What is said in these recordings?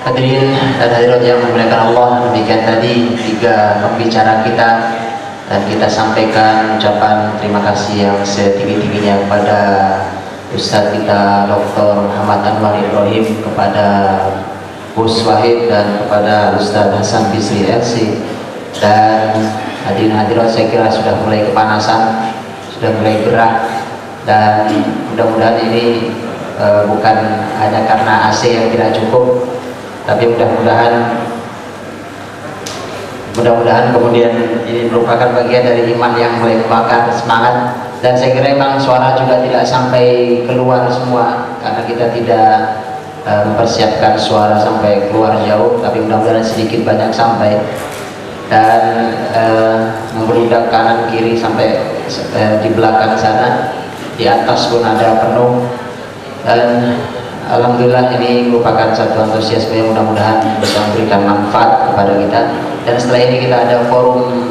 Hadirin dan hadirat yang dimuliakan Allah, demikian tadi 3 pembicara kita, dan kita sampaikan ucapan terima kasih yang setinggi-tingginya kepada Ustadz kita Dr. Muhammad Anwar Ibrahim, kepada Gus Wahid, dan kepada Ustadz Hasan Bisri LC. Dan hadirin hadirat, saya kira sudah mulai kepanasan, sudah mulai gerah, dan mudah-mudahan ini bukan hanya karena AC yang tidak cukup, tapi mudah-mudahan kemudian ini merupakan bagian dari iman yang mulai membakar semangat. Dan saya kira memang suara juga tidak sampai keluar semua, karena kita tidak mempersiapkan suara sampai keluar jauh, tapi mudah-mudahan sedikit banyak sampai, dan membludak kanan kiri sampai di belakang sana, di atas pun ada penuh. Dan alhamdulillah ini merupakan satu antusiasme yang mudah-mudahan bisa memberikan manfaat kepada kita. Dan setelah ini kita ada forum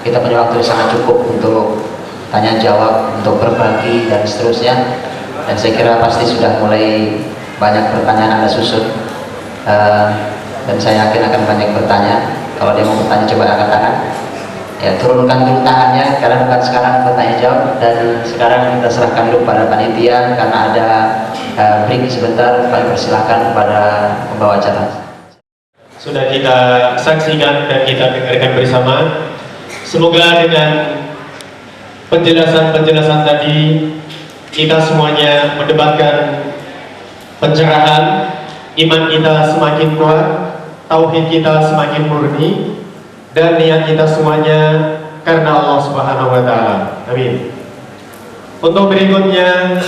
kita punya waktu sangat cukup untuk tanya jawab, untuk berbagi dan seterusnya. Dan saya kira pasti sudah mulai banyak pertanyaan Anda susun, dan saya yakin akan banyak bertanya. Kalau dia mau bertanya coba angkat tangan, ya turunkan dulu tangannya, karena bukan sekarang bertanya jawab. Dan sekarang kita serahkan dulu pada panitia, karena ada break sebentar. Kami persilahkan kepada pembawa acara. Sudah kita saksikan dan kita dengarkan bersama. Semoga dengan penjelasan-penjelasan tadi kita semuanya mendapatkan pencerahan, iman kita semakin kuat, tauhid kita semakin murni, dan niat kita semuanya karena Allah Subhanahu wa Ta'ala. Amin. Untuk berikutnya,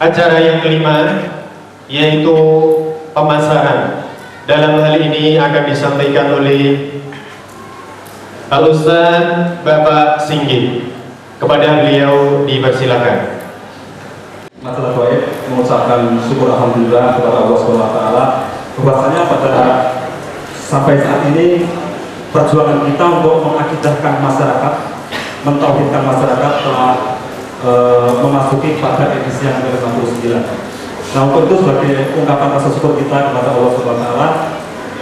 acara yang kelima, yaitu pemasaran. Dalam hal ini akan disampaikan oleh Al-Ustaz Bapak Singgih. Kepada beliau dipersilakan. Masalah baik, mengucapkan syukur alhamdulillah kepada Allah Subhanahu wa Ta'ala, bahwasanya pada sampai saat ini perjuangan kita untuk mengakidahkan masyarakat, mentauhidkan masyarakat telah memasuki pada edisi yang ke-59. Nah, untuk itu sebagai ungkapan rasa syukur kita kepada Allah Subhanahu wa Ta'ala,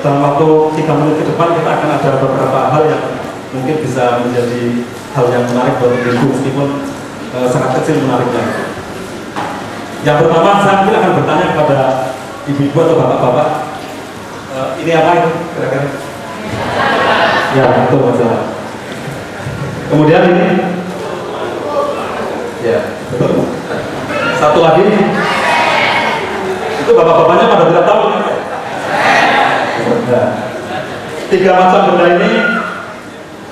dalam waktu 3 menit ke depan kita akan ada beberapa hal yang mungkin bisa menjadi hal yang menarik buat ibu, meskipun sangat kecil menariknya. Yang pertama, saya mungkin akan bertanya kepada ibu-ibu atau bapak-bapak, ini apa itu kira-kira? Ya, itu masalah. Kemudian ini, ya, betul. Satu lagi, itu bapak-bapaknya pada tidak tahu. Nah, 3 macam benda ini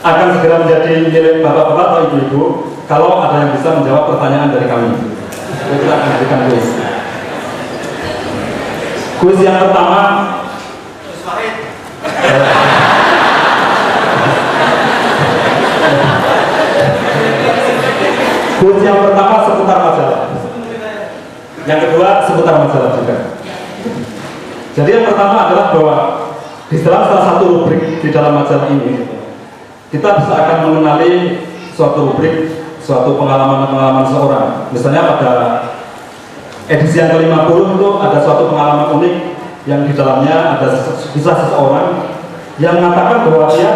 akan segera menjadi milik bapak-bapak atau ibu-ibu kalau ada yang bisa menjawab pertanyaan dari kami. Kita akan berikan kuis. Kuis yang pertama, kuis yang pertama seputar majalah. Yang kedua seputar majalah juga. Jadi yang pertama adalah bahwa di dalam salah satu rubrik di dalam majalah ini, kita bisa akan mengenali suatu rubrik, suatu pengalaman-pengalaman seorang. Misalnya pada edisi yang ke-50 itu ada suatu pengalaman unik yang di dalamnya ada kisah seseorang yang mengatakan bahwa dia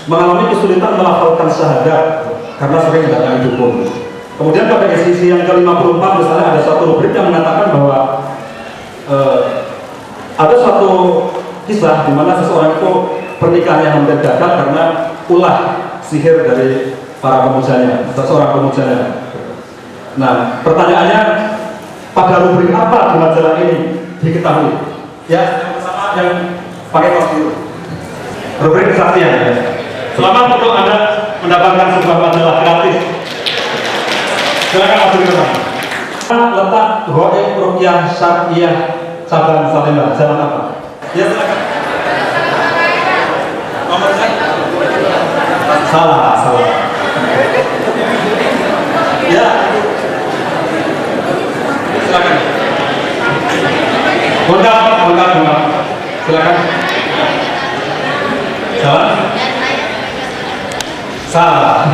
mengalami kesulitan melafalkan syahadat karena sering mendatangi dukun. Kemudian pada edisi yang ke-54 misalnya ada suatu rubrik yang mengatakan bahwa ada suatu kisah di mana seseorang itu pernikahannya hampir gagal karena ulah sihir dari para pemujanya, seseorang pemujanya. Nah, pertanyaannya, pada rubrik apa di majalah ini diketahui? Ya, yang pertama yang pakai kaos biru. Rubrik kesaksian. Ya. Selamat untuk Anda mendapatkan sebuah majalah gratis. Silakan masuk ke sana. Letak Goib Ruqyah Syar'iyah cabang Salemba. Jalan apa? Ya, silakan. Nomor saya? Salah. Ya, silakan. Lengkap. Silakan. Salah.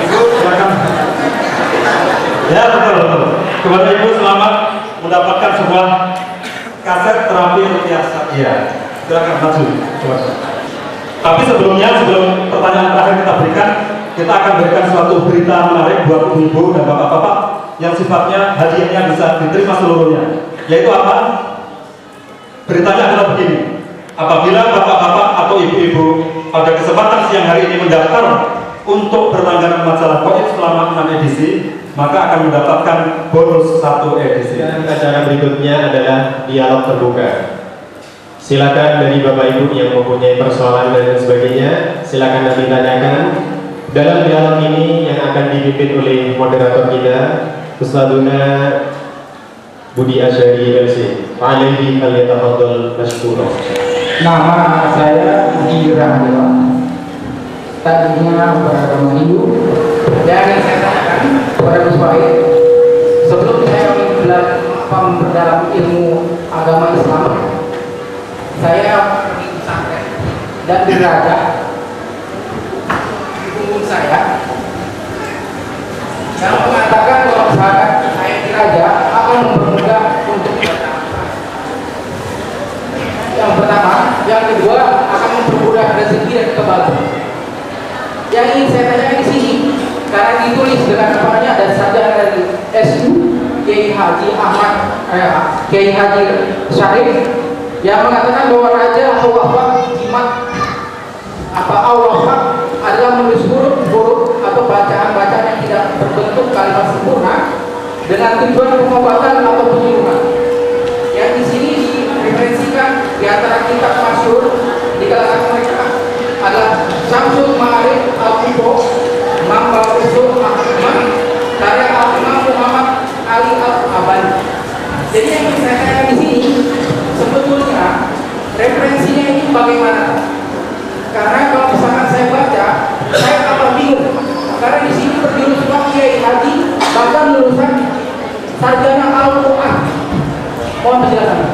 Ibu, silakan. Ya, betul. Kepada ibu selamat mendapatkan sebuah kaset terapi rupiah Satya. Silakan maju. Tapi sebelum pertanyaan terakhir kita berikan, kita akan berikan suatu berita menarik buat ibu-ibu dan bapak-bapak yang sifatnya hadiahnya bisa diterima seluruhnya. Yaitu apa? Beritanya adalah begini. Apabila bapak-bapak atau ibu-ibu pada kesempatan siang hari ini mendaftar untuk berlangganan majalah Goib selama 6 edisi, maka akan mendapatkan bonus 1 edisi. Dan acara berikutnya adalah dialog terbuka. Silakan dari Bapak Ibu yang mempunyai persoalan dan sebagainya, silakan nanti tanyakan. Dalam dialog ini yang akan dipimpin oleh moderator kita, Ustadzuna Budi Asyari LC. Alaihi falyatafaddal mashkura. Nama saya Budi Rahdewa. Tadinya beragama Hindu. Dan yang saya tanyakan kepada Gus Wahid, sebelum saya memperdalam ilmu agama Islam, saya pergi pesantren dan diraja di punggung saya yang mengatakan kalau misalkan saya diraja akan mempermudah untuk bertambah. Yang pertama, yang kedua akan mempermudah rezeki dan kebahagiaan. Yang ingin saya tanyakan di sini, karena ditulis dengan namanya dan sarjana dari SU Kiai Haji Ahmad Kiai Haji Syarif yang mengatakan bahwa Raja Al-Wafaq Jimat Al-Wafaq adalah menulis huruf-huruf atau bacaan-bacaan yang tidak berbentuk kalimat sempurna dengan tujuan pengobatan atau penyuluhan. Yang di sini direferensikan di antara kitab masyhur di kalangan mereka adalah Syamsul Ma'arif Al-Kubo, Mambal Usul Ahmad, karya Al-Imam Muhammad Ali Al-Abani. Jadi yang saya tanyakan di sini sebetulnya referensinya ini bagaimana? Karena kalau misalkan saya baca, saya tambah bingung. Karena di sini berjulus Kiai Haji, bahkan lulusan sarjana Al-Quran. Mohon penjelasan.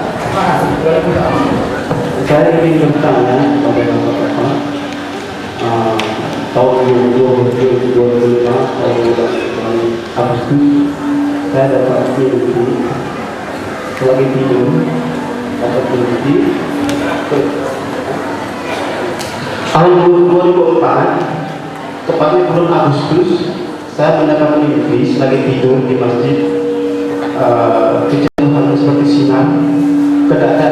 Terima kasih. Saya ingin bertanya kepada Bapak-Bapak, tahun 2025 tahun Agustus saya dapat PhD selagi tidur dapat PhD tahun 2004 tepatnya bulan Agustus saya mendapat mimpi selagi tidur di masjid kejatuhan seperti sinar ke dada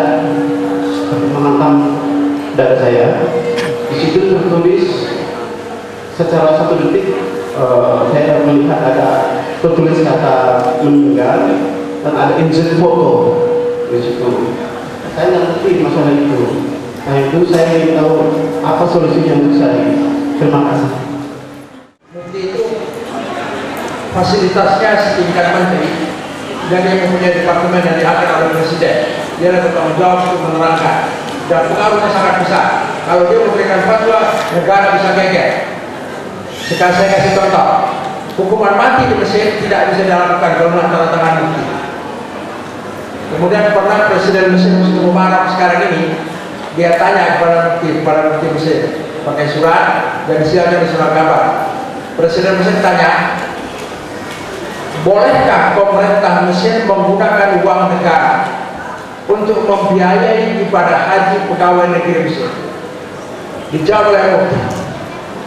menghantam dada saya. Di situ tertulis secara 1 detik saya melihat ada tertulis kata meninggal dan ada insert foto di situ. Saya nggak ngerti masalah itu. Nah itu saya ingin tahu apa solusinya untuk saya. Terima kasih. Mufti itu fasilitasnya setingkat menteri dan yang mempunyai departemen yang diatur oleh presiden. Dia adalah bertanggung jawab untuk menerangkan dan pengaruhnya sangat besar. Kalau dia memberikan fatwa, negara bisa geger. Sekarang saya kasih contoh, hukuman mati di Mesir tidak bisa dilakukan kalau tanda tangan bukti. Kemudian pernah Presiden Mesir Husni Mubarak sekarang ini dia tanya kepada bukti Mesir pakai surat dan isinya surat kabar. Presiden Mesir tanya, bolehkah pemerintah Mesir menggunakan uang negara untuk membiayai ibadah haji pegawai negeri Mesir? Dijawab oleh Mufti,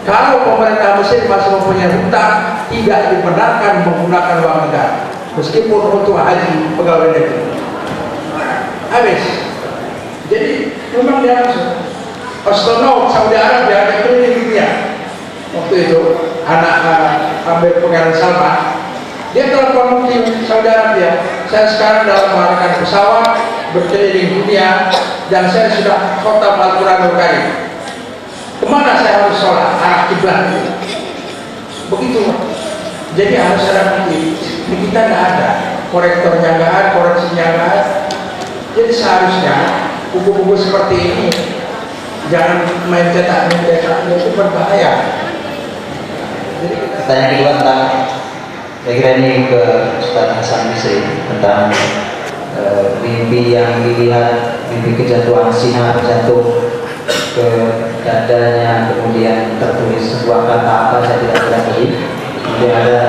kalau pemerintah Mesir masih mempunyai hutang, tidak dibenarkan menggunakan uang negara meskipun untuk haji pegawai negeri. Habis. Jadi memang dia langsung astronot Saudi Arabia yang keliling dunia waktu itu anak Amir Pengeran Salman, dia telepon Mufti Saudi Arabia, saya sekarang dalam mengadakan pesawat berkeliling dunia dan saya sudah khotam Al-Quranul Karim. Kemana saya harus sholat? Arah kiblat. Begitu. Jadi harus ada bukti. Di kita tidak ada korektornya, nggak ada koreksinya, nggak ada. Jadi seharusnya buku-buku seperti ini jangan main cetak itu berbahaya. Jadi Pertanyaan kedua tentang, saya kira ini ke Ustaz Hasan Bisri tentang mimpi yang dilihat, mimpi kejatuhan sinar jatuh ke dadanya, kemudian tertulis sebuah kata apa saya tidak berani, kemudian ada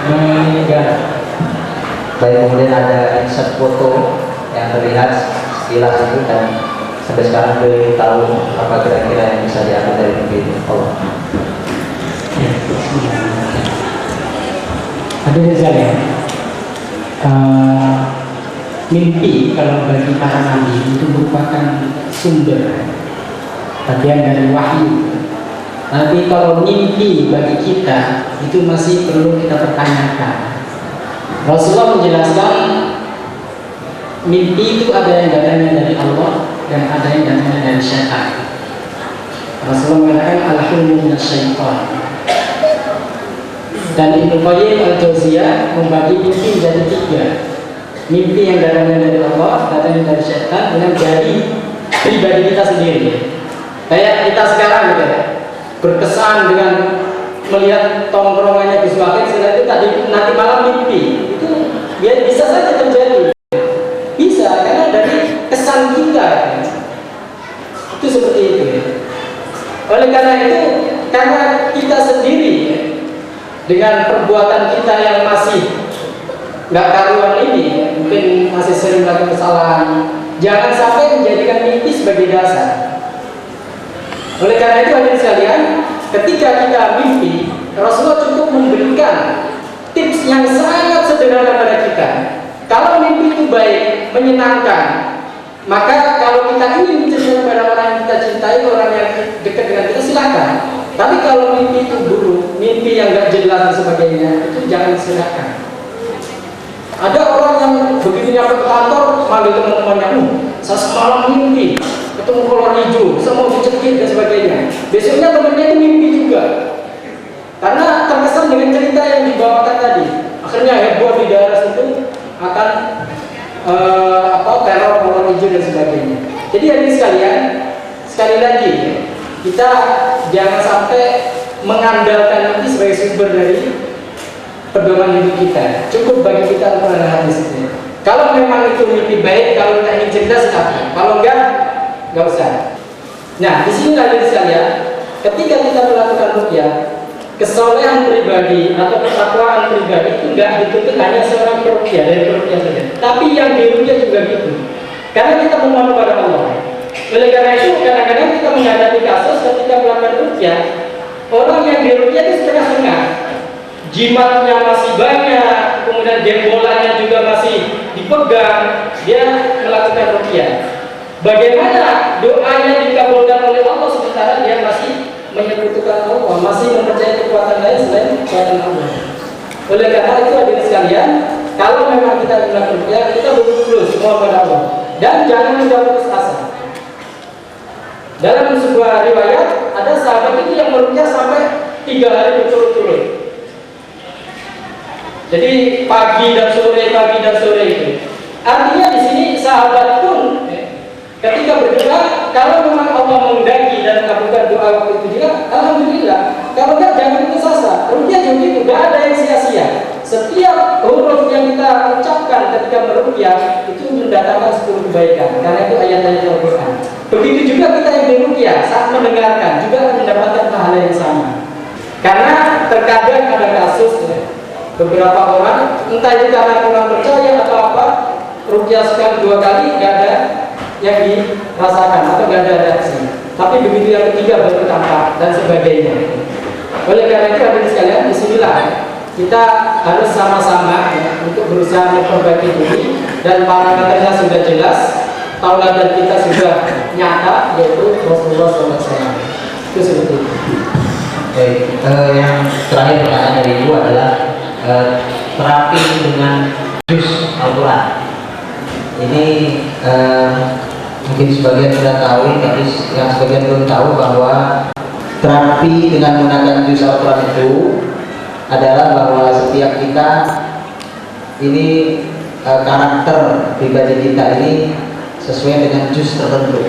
meninggal. Baik, kemudian ada insert foto yang terlihat sekilas itu, dan sampai sekarang belum tahu apa kira-kira yang bisa diambil dari mimpi itu. Allah. Hadirin sekalian, mimpi kalau bagi para nabi itu merupakan sumber bagian dari wahyu. Tapi kalau mimpi bagi kita itu masih perlu kita pertanyakan. Rasulullah menjelaskan mimpi itu ada yang datangnya dari Allah dan ada yang datangnya dari syaitan. Rasulullah mengatakan al-hulmu minasyaitan. Dan Ibnu Qayyim al-Jauziyah membagi mimpi menjadi 3. Mimpi yang datangnya dari Allah, datangnya dari syaitan, dan dari pribadi kita sendiri. Kayak kita sekarang gitu ya, berkesan dengan melihat tongkrongannya Gus Wakil, setelah itu tadi nanti malam mimpi. Itu biar bisa saja terjadi. Bisa, karena dari kesan kita. Itu seperti itu ya. Oleh karena itu, karena kita sendiri ya, dengan perbuatan kita yang masih nggak karuan ini, mungkin masih sering melakukan kesalahan, jangan sampai menjadikan mimpi sebagai dasar. Oleh karena itu hadirin sekalian, ketika kita mimpi, Rasulullah cukup memberikan tips yang sangat sederhana pada kita. Kalau mimpi itu baik, menyenangkan, maka kalau kita ingin menceritakan pada orang yang kita cintai, orang yang dekat dengan kita, silakan. Tapi kalau mimpi itu buruk, mimpi yang gak jelas dan sebagainya, itu jangan silakan. Ada orang yang begitu nyampe ke kantor, manggil teman-temannya, saya semalam mimpi ketemu kolor hijau, saya mau dicekik dan sebagainya. Besoknya temannya itu mimpi juga, karena terkesan dengan cerita yang dibawakan tadi. Akhirnya heboh di daerah situ akan teror kolor hijau dan sebagainya. Jadi hadirin sekalian, sekali lagi kita jangan sampai mengandalkan mimpi sebagai sumber dari pedoman hidup kita. Cukup bagi kita untuk ada hadis ini. Kalau memang itu mimpi baik, kalau kita ingin cerdas, silakan. Kalau enggak usah. Nah, di sini hadirin sekalian, ketika kita melakukan ruqyah, kesolehan pribadi atau ketakwaan pribadi itu enggak dituntut hanya seorang peruqyah dari peruqyah saja, tapi yang diruqyah juga gitu. Karena kita memohon kepada Allah. Oleh karena itu, kadang-kadang kita menghadapi kasus ketika melakukan ruqyah, orang yang diruqyah itu setengah-setengah. Jimatnya masih banyak, kemudian jembolannya juga masih dipegang, dia melakukan ruqyah. Bagaimana doanya dikabulkan oleh Allah sementara dia masih menyekutukan Allah, masih mempercayai kekuatan lain selain kekuatan Allah. Oleh karena itu hadirin sekalian, kalau memang kita melakukan ruqyah, kita betul-betul semua pada Allah dan jangan mudah putus asa. Dalam sebuah riwayat ada sahabat itu yang meruqyah sampai 3 hari berturut-turut. Jadi pagi dan sore itu. Artinya di sini sahabat pun ketika berdoa, kalau memang Allah menghendaki dan mengabulkan doa waktu itu juga, alhamdulillah. Kalau enggak, jangan putus asa. Ruqyah juga itu enggak ada yang sia-sia. Setiap huruf yang kita ucapkan ketika meruqyah itu mendatangkan 10 kebaikan. Karena itu ayat-ayat Al-Quran. Begitu juga kita yang meruqyah saat mendengarkan juga akan mendapatkan pahala yang sama. Karena terkadang ada kasus beberapa orang, entah itu karena kurang percaya atau apa, ruqyah sekali 2 kali nggak ada yang dirasakan atau nggak ada reaksi. Tapi begitu yang ketiga baru tampak dan sebagainya. Oleh karena itu hadirin sekalian, disinilah kita harus sama-sama untuk berusaha memperbaiki diri, dan parameternya sudah jelas, tauladan kita sudah nyata, yaitu Rasulullah SAW. Itu seperti itu. Baik, yang terakhir pertanyaan dari Ibu adalah terapi dengan juz Al-Quran. Ini mungkin sebagian sudah tahu, tapi yang sebagian belum tahu bahwa terapi dengan menggunakan juz Al-Quran itu adalah bahwa setiap kita ini karakter pribadi kita ini sesuai dengan juz tertentu.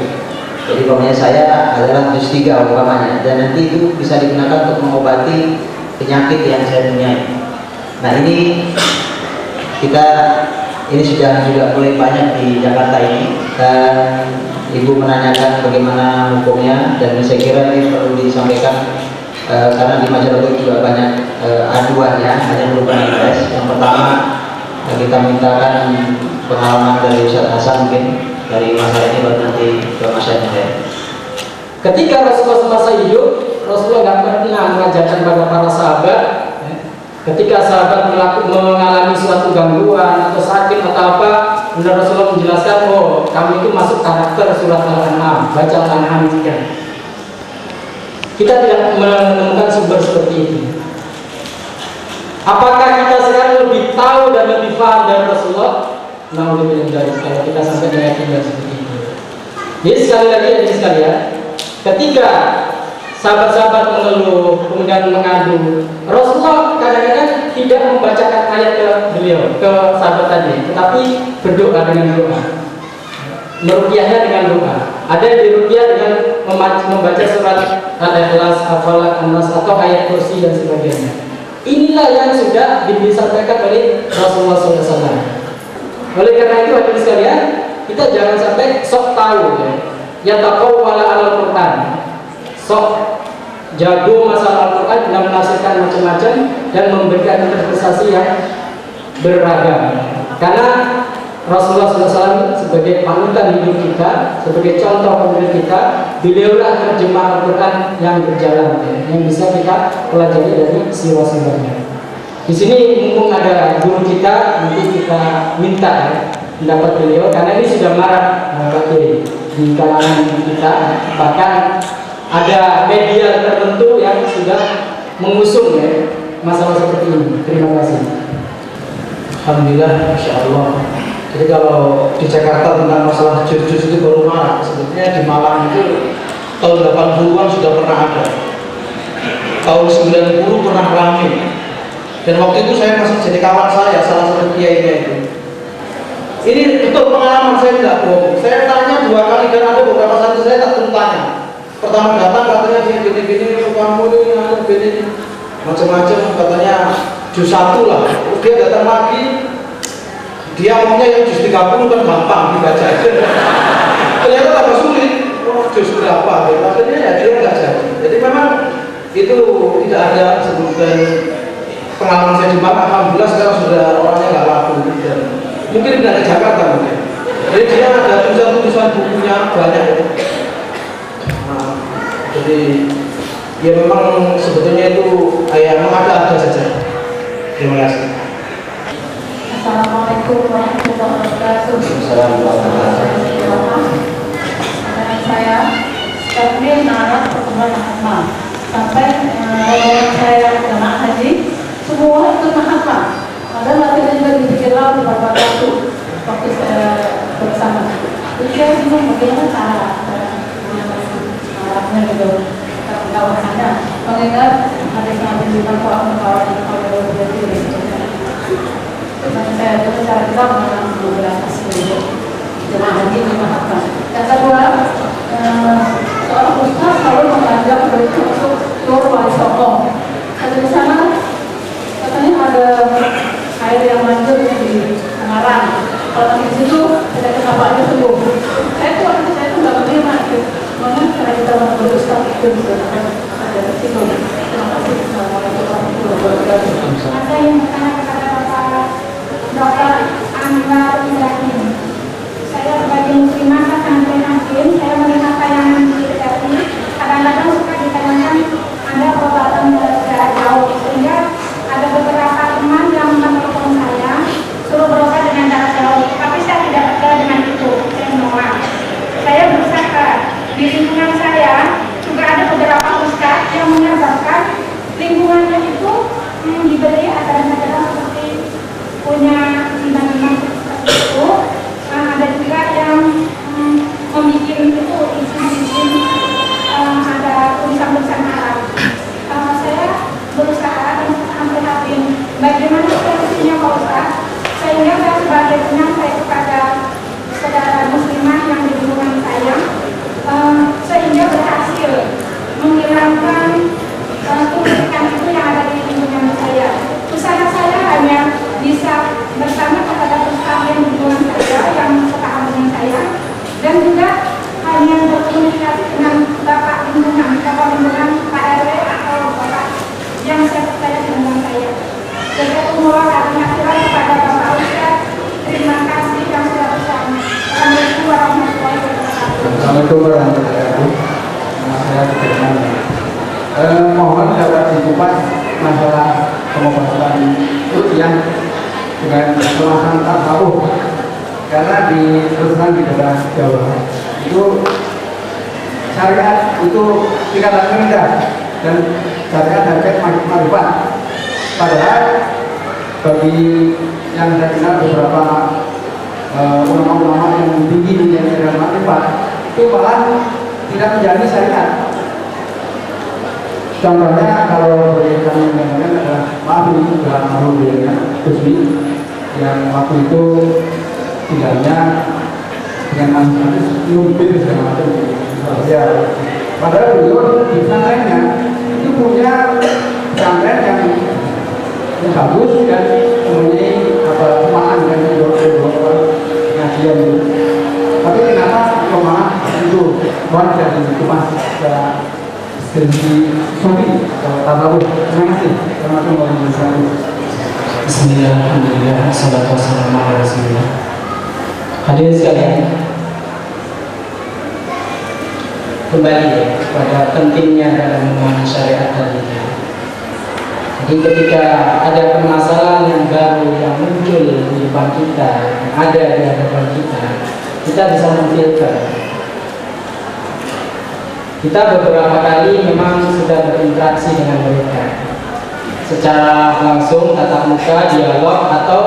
Jadi umpamanya saya adalah juz 3 umpamanya, dan nanti itu bisa digunakan untuk mengobati penyakit yang saya punyai. Nah ini sudah juga mulai banyak di Jakarta ini, dan Ibu menanyakan bagaimana hukumnya, dan saya kira ini perlu disampaikan karena di masyarakat juga banyak aduan ya, hanya berupa adres. Yang pertama, Dan kita mintakan pengalaman dari Ustaz Hasan mungkin dari masalah ini baru nanti ke Mas Hendra. Ketika Rasulullah semasa hidup, Rasulullah nggak pernah mengajarkan pada para sahabat. Ketika sahabat mengalami suatu gangguan atau sakit atau apa, kemudian Rasulullah menjelaskan, oh kamu itu masuk karakter surat Al-An'am, baca Al-An'am juga. Kita tidak menemukan sumber seperti itu. Apakah kita sekarang lebih tahu dan lebih paham dari Rasulullah? Nah, lebih dari kalau kita sampai meyakinkan seperti itu. Jadi sekali lagi ya sekalian, ketika sahabat-sahabat mengeluh kemudian mengadu, Rasulullah kadang-kadang tidak membacakan ayat ke beliau, ke sahabat tadi, tetapi berdoa dengan doa, meruqyahnya dengan doa. Ada yang diruqyah dengan membaca surat Al-Ikhlas, Al-Falaq, An-Nas atau ayat kursi dan sebagainya. Inilah yang sudah disampaikan oleh Rasulullah SAW. Oleh karena itu hadirin sekalian, kita jangan sampai sok tahu ya taqawwala al-Qur'an, sok jago masalah Al-Quran dan menafsirkan macam-macam dan memberikan interpretasi yang beragam. Karena Rasulullah SAW sebagai panutan hidup kita, sebagai contoh pemimpin kita, beliaulah terjemah Al-Quran yang berjalan, yang bisa kita pelajari dari sirah-sirahnya. Di sini mumpung ada guru kita, nanti kita minta pendapat beliau, karena ini sudah marak di kalangan kita, bahkan ada media tertentu yang sudah mengusung masalah seperti ini. Terima kasih. Alhamdulillah, Masya Allah. Jadi kalau di Jakarta tentang masalah jus-jus itu baru marak. Sebetulnya di Malang itu tahun 80-an sudah pernah ada. Tahun 90 pernah ramai. Dan waktu itu saya masih jadi kawan saya, salah satu kiainya itu. Ini betul pengalaman, saya tidak bohong. Saya tanya 2 kali dan ada beberapa satu saya tak turun tanya. Pertama datang katanya dia gini-gini, kamu ini macam-macam, katanya jus 1 lah. Terus dia datang lagi, dia maunya yang jus 30 kan gampang dibaca aja. Ternyata tambah sulit. Oh, jus berapa? Akhirnya ya dia nggak jadi. Jadi memang itu tidak ada sebutkan pengalaman saya di Malang. Alhamdulillah sekarang sudah orangnya nggak laku. Dan mungkin tidak di Jakarta mungkin. Jadi dia ada tulisan-tulisan bukunya banyak. Jadi ya memang sebetulnya itu kayak mengada-ada saja. Terima kasih. Assalamualaikum warahmatullahi wabarakatuh. Saya kami narap pertemuan Mahatma sampai saya jemaah haji semua itu Mahatma. Ada latihan juga dipikir lalu beberapa waktu saya bersama. Jadi saya bingung bagaimana cara Arabnya gitu kawasannya mengingat hadis Nabi bilang soal kawasan kalau berarti saya itu cara kita mengenal beberapa hasil jemaah haji Mahatma. Yang kedua, seorang ustaz selalu mengajak mereka untuk tur wali songo. Ada di sana katanya ada air yang manjur di Semarang. Kalau di situ tidak kenapa aja sembuh. Saya tuh nggak menerima itu. Mana cara kita berustaz itu bisa ada di situ. Terima kasih. Assalamualaikum warahmatullahi wabarakatuh. Ada yang bertanya kepada Bapak Dr. Anwar Ibrahim. Saya sebagai muslimah sangat prihatin. Saya melihat tayangan di TV. Kadang-kadang suka ditanyakan ada pengobatan jarak jauh, sehingga ada beberapa teman yang menelpon saya suruh berobat dengan jarak jauh. Tapi saya tidak percaya dengan itu. Saya menolak. Saya berusaha di lingkungan saya juga ada beberapa ustaz yang menyebabkan lingkungannya itu diberi ajaran-ajaran seperti punya imam-imam seperti itu Assalamualaikum warahmatullahi wabarakatuh. Nama saya Firman. Mohon dapat dikupas masalah pengobatan ruqyah dengan pemahaman tasawuf, karena di teruskan di daerah Jawa itu syariat itu tingkatan rendah dan syariat harga manfaat. Padahal bagi yang saya kenal beberapa ulama-ulama yang tinggi yang tidak manfaat itu malah tidak menjalani syariat. Contohnya kalau boleh kami menyampaikan adalah, maaf ini sudah almarhum Gusmi yang waktu itu tinggalnya dengan antus nyumpir segala macam. Ya, padahal beliau di pesantrennya itu punya pesantren yang bagus dan mempunyai kemaan dan pengajian itu. Tapi kenapa malah itu mohon tidak dikupas secara segi sufi atau tasawuf. Terima kasih. Assalamualaikum warahmatullahi wabarakatuh. Bismillahirrahmanirrahim. Assalatu wassalamu ala rasulillah. Hadirin sekalian, kembali pada pentingnya dalam memahami syariat tadi. Jadi ketika ada permasalahan yang baru yang muncul di depan kita, yang ada di hadapan kita bisa memfilter. Kita beberapa kali memang sudah berinteraksi dengan mereka secara langsung, tatap muka, dialog, atau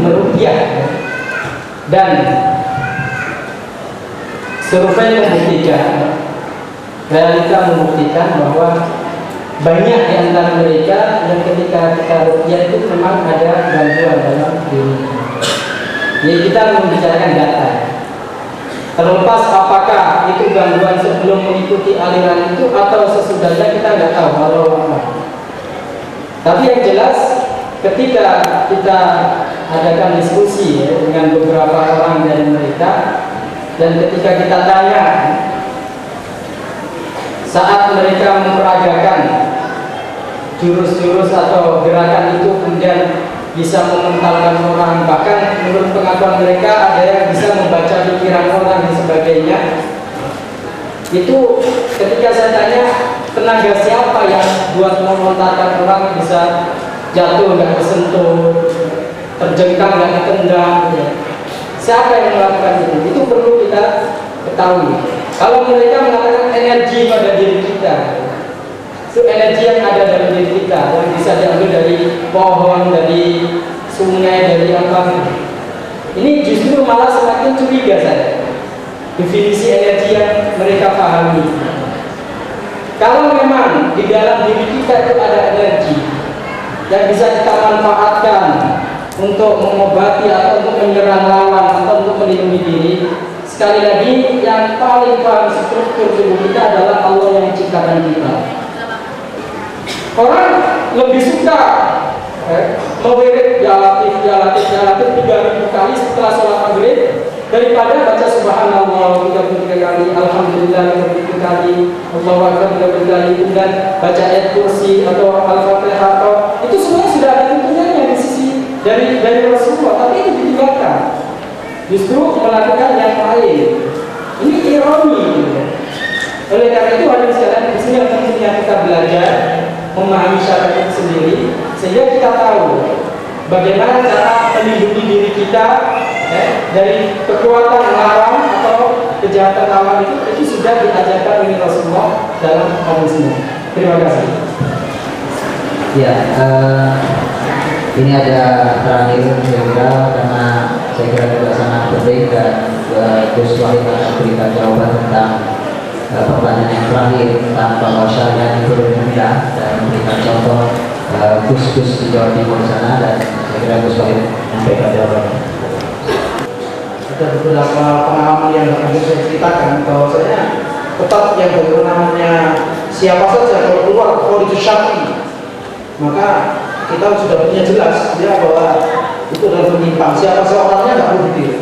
meruqyah. Dan survei membuktikan, realita membuktikan bahwa banyak di antara mereka yang ketika kita ruqyah itu memang ada gangguan dalam diri. Jadi kita membicarakan data. Terlepas apakah itu gangguan sebelum mengikuti aliran itu atau sesudahnya, kita nggak tahu kalau apa. Tapi yang jelas ketika kita adakan diskusi dengan beberapa orang dari mereka, dan ketika kita tanya saat mereka memperagakan jurus-jurus atau gerakan itu kemudian bisa mementalkan orang, bahkan menurut pengakuan mereka ada yang bisa membaca pikiran orang dan sebagainya. Itu ketika saya tanya, tenaga siapa yang buat mementalkan orang bisa jatuh nggak kesentuh, terjengkang nggak ketendang, ya. Siapa yang melakukan itu? Itu perlu kita ketahui. Kalau mereka mengatakan energi pada diri kita, itu energi yang ada dalam diri kita, yang bisa diambil dari pohon, dari sungai, dari apa. Ini justru malah semakin curiga saya definisi energi yang mereka pahami. Kalau memang di dalam diri kita itu ada energi yang bisa kita manfaatkan untuk mengobati atau untuk menyerang lawan atau untuk melindungi diri, sekali lagi yang paling paham struktur tubuh kita adalah Allah yang menciptakan kita. Orang lebih suka mewirid ya latif 3.000 kali setelah sholat maghrib daripada baca subhanallah 33 kali, alhamdulillah 33 kali, Allahu akbar 33 kali, dan baca ayat kursi atau al-fatihah, atau itu semua sudah ada tuntunannya di sisi dari Rasulullah, tapi itu ditinggalkan, justru melakukan yang lain. Ini ironi gitu. Oleh karena itu hadirin sekalian, di sini yang pentingnya kita belajar memahami syariat itu sendiri, sehingga kita tahu bagaimana cara melindungi diri kita dari kekuatan lawan atau kejahatan lawan itu sudah diajarkan oleh Rasulullah dalam hadis ini. Terima kasih. Ya, ini ada terakhir kira-kira, karena saya kira juga sangat penting, dan Gus Wahid akan berikan jawaban tentang pertanyaan yang terakhir tentang bahwa syariat itu rendah, dan memberikan contoh Gus-Gus di Jawa Timur sana, dan saya kira Gus Wahid menyampaikan jawabannya. Ada beberapa pengalaman yang akan saya ceritakan, bahwasanya tetap yang namanya siapa saja kalau keluar kalau itu syar'i, maka kita sudah punya jelas ya bahwa itu adalah penyimpang. Siapa seorangnya nggak perlu ditiru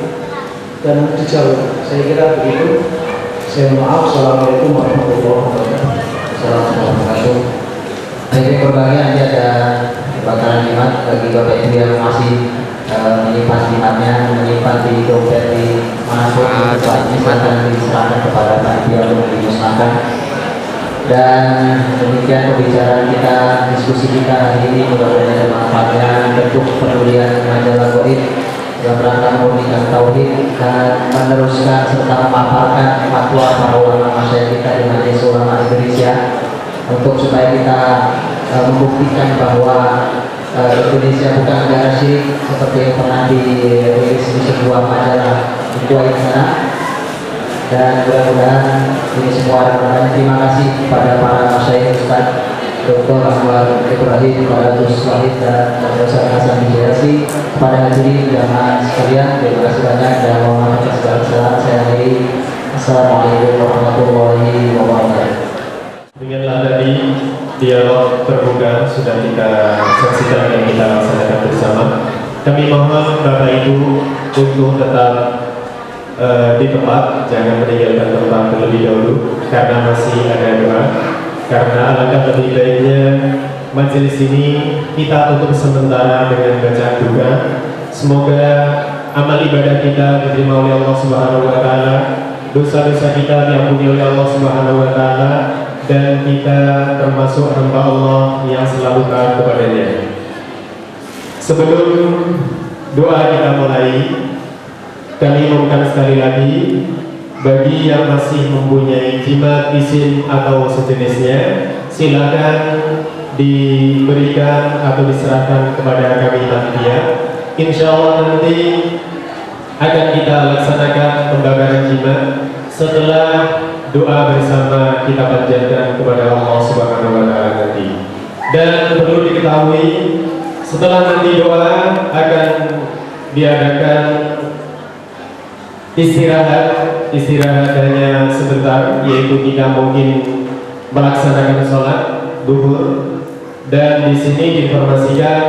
dan dijauh. Saya kira begitu. Saya maaf. Assalamualaikum warahmatullahi wabarakatuh. Assalamualaikum warahmatullahi wabarakatuh. Jadi berbagai nanti ada bakaran jimat bagi Bapak Ibu yang masih menyimpan jimatnya, menyimpan di dompet, di manapun Pak Iman dan diserahkan kepada panitia untuk dimusnahkan. Dan demikian pembicaraan kita, diskusi kita hari ini, mudah-mudahan ada manfaatnya, bentuk pedulian majalah Goib dalam rangka memurnikan tauhid dan meneruskan serta memaparkan fatwa para ulama masyayikh kita di Majelis Ulama Indonesia, untuk supaya kita membuktikan bahwa Indonesia bukan negara syirik seperti yang pernah dirilis di sebuah majalah di Kuwait sana. Dan mudah-mudahan ini semua ada. Terima kasih kepada para masyayikh Ustaz Dr. Anwar Ibrahim, kepada Gus Wahid dan Dr. Hasan Bijayasi, kepada hadirin jamaah sekalian, terima kasih banyak dan mohon maaf atas segala kesalahan saya akhiri. Assalamualaikum warahmatullahi wabarakatuh. Demikianlah tadi dialog terbuka sudah kita saksikan dan kita laksanakan bersama. Kami mohon Bapak Ibu untuk tetap di tempat, jangan meninggalkan tempat terlebih dahulu karena masih ada doa. Karena alangkah lebih baiknya majelis ini kita tutup sementara dengan bacaan doa. Semoga amal ibadah kita diterima oleh Allah Subhanahu wa taala, dosa-dosa kita diampuni oleh Allah Subhanahu wa taala, dan kita termasuk hamba Allah yang selalu taat kepadanya. Sebelum doa kita mulai, kami umumkan sekali lagi, bagi yang masih mempunyai jimat, isim atau sejenisnya, silakan diberikan atau diserahkan kepada kami panitia. Insya Allah nanti akan kita laksanakan pembakaran jimat setelah doa bersama kita panjatkan kepada Allah Subhanahu wa taala nanti. Dan perlu diketahui, setelah nanti doa akan diadakan istirahat hanya sebentar, yaitu kita mungkin melaksanakan sholat duhur. Dan di sini diinformasikan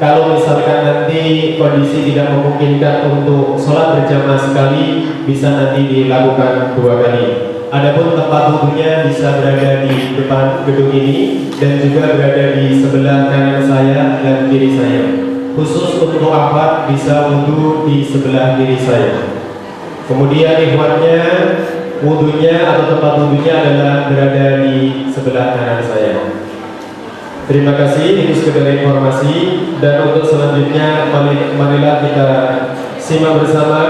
kalau misalkan nanti kondisi tidak memungkinkan untuk sholat berjamaah sekali, bisa nanti dilakukan 2 kali. Adapun tempat wudhunya bisa berada di depan gedung ini dan juga berada di sebelah kanan saya dan kiri saya. Khusus untuk akhwat bisa wudhu di sebelah kiri saya. Kemudian ikhwannya, wudhunya atau tempat wudhunya adalah berada di sebelah kanan saya. Terima kasih, itu sekedar informasi. Dan untuk selanjutnya, marilah kita simak bersama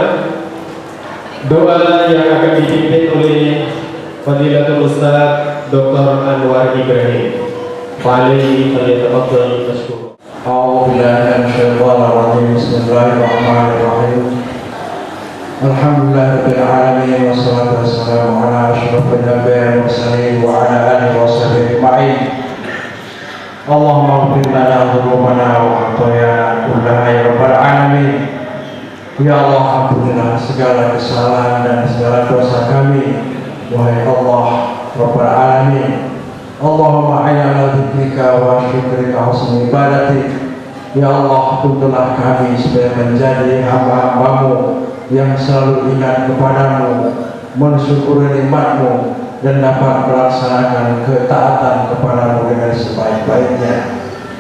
doa yang akan dipimpin oleh Fadilatul Ustaz Dr. Anwar Ibrahim. Falyatafaddal mashkur. A'udzu billahi minasyaitonir rajim. Bismillahirrahmanirrahim. Alhamdulillahirabbil alamin wassalatu wassalamu ala asyrafil anbiya'i wal mursalin wa ala alihi washabihi ajma'in. Allahumma ighfir lana dhunubana wa khatayana kullaha ya rabbal alamin. Ya Allah, ampunilah segala kesalahan dan segala dosa kami, wahai Allah rabbal alamin. Allahumma a'inna ala dzikrika wa syukrika husni ibadatik. Ya Allah, tuntunlah kami supaya menjadi hamba-hambamu yang selalu ingat kepadamu, mensyukuri nikmatmu, dan dapat melaksanakan ketaatan kepadamu dengan sebaik-baiknya.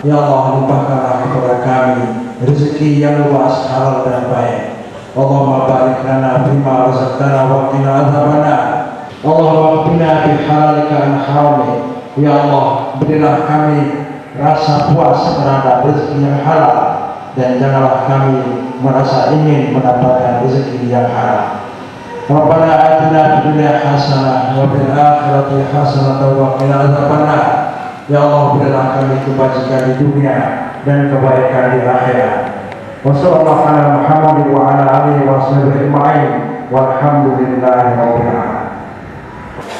Ya Allah, limpahkanlah kepada kami rezeki yang luas, halal dan baik. Allahumma barik lana fima razaqtana wa qina adzabannar. Allahumma qina bi halalika an haramik. Ya Allah, berilah kami rasa puas terhadap rezeki yang halal, dan janganlah kami merasa ingin mendapatkan rezeki yang haram. Rabbana atina fid dunya hasanah wa fil akhirati hasanah wa qina adzabannar. Ya Allah, berilah kami kebajikan di dunia dan kebaikan di akhirat. Wa sallallahu ala Muhammad wa ala alihi wa sahbihi ajma'in walhamdulillahi rabbil alamin.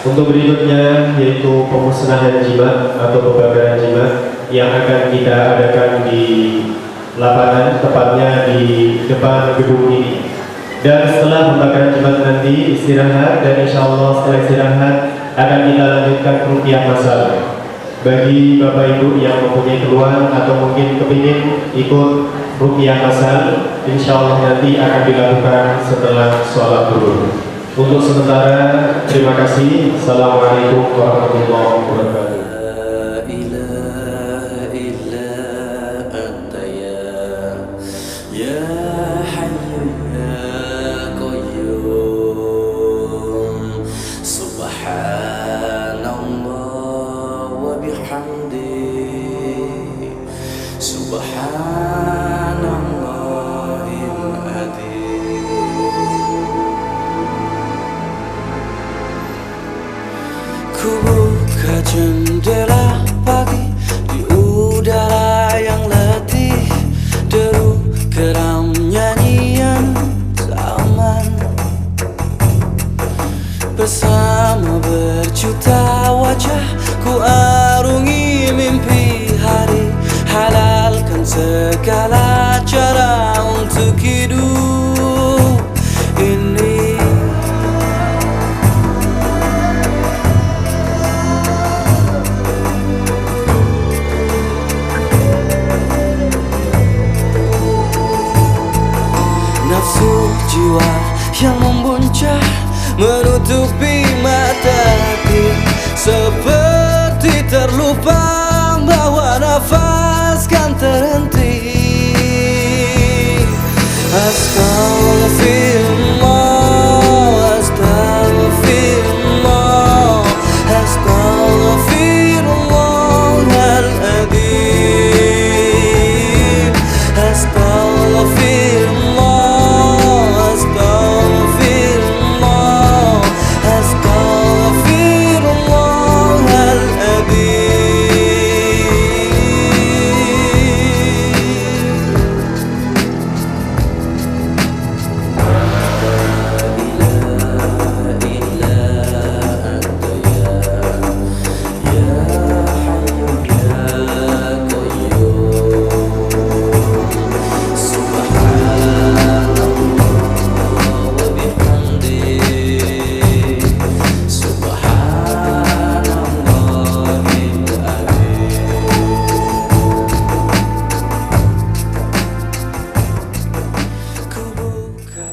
Untuk berikutnya yaitu pemusnahan jimat atau pembakaran jimat yang akan kita adakan di lapangan, tepatnya di depan gedung ini. Dan setelah pembakaran jimat nanti istirahat, dan insya Allah setelah istirahat akan kita lanjutkan ruqyah masal. Bagi Bapak Ibu yang mempunyai keluhan atau mungkin kepingin ikut ruqyah masal, insya Allah nanti akan dilakukan setelah sholat duhur. Untuk sementara, terima kasih. Assalamualaikum warahmatullahi wabarakatuh. Ya Hayyu Ya Qayyum. bersama berjuta wajah, ku arungi mimpi hari, halalkan segala cara untuk hidup ini. Nafsu jiwa yang membuncah menutupi mataku, seperti terlupa bahwa nafas kan terhenti. Astaghfirullah, astaghfirullah, astaghfirullahaladzim. Astaghfirullah, astaghfirullah, astaghfirullahaladzim.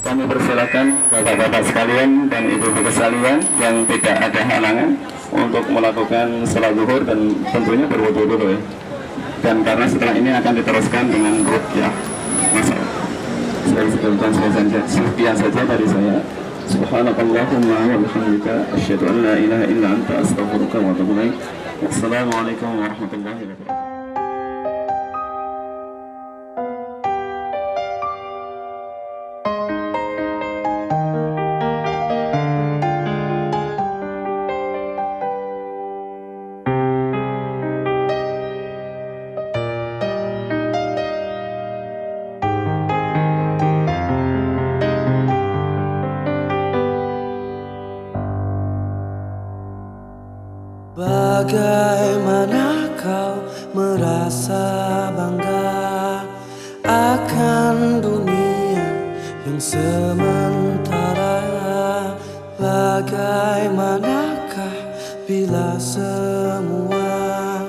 Kami persilakan bapak-bapak sekalian dan ibu-ibu sekalian yang tidak ada halangan untuk melakukan salat zuhur dan tentunya berwudu dulu ya. Dan karena setelah ini akan diteruskan dengan ruqyah. Sekian saja dari saya. Subhanakallahumma wa bihamdika asyhadu an la ilaha illa anta astaghfiruka wa atubu ilaik. Wassalamualaikum warahmatullahi wabarakatuh. Bagaimana kau merasa bangga akan dunia yang sementara? Bagaimanakah bila semua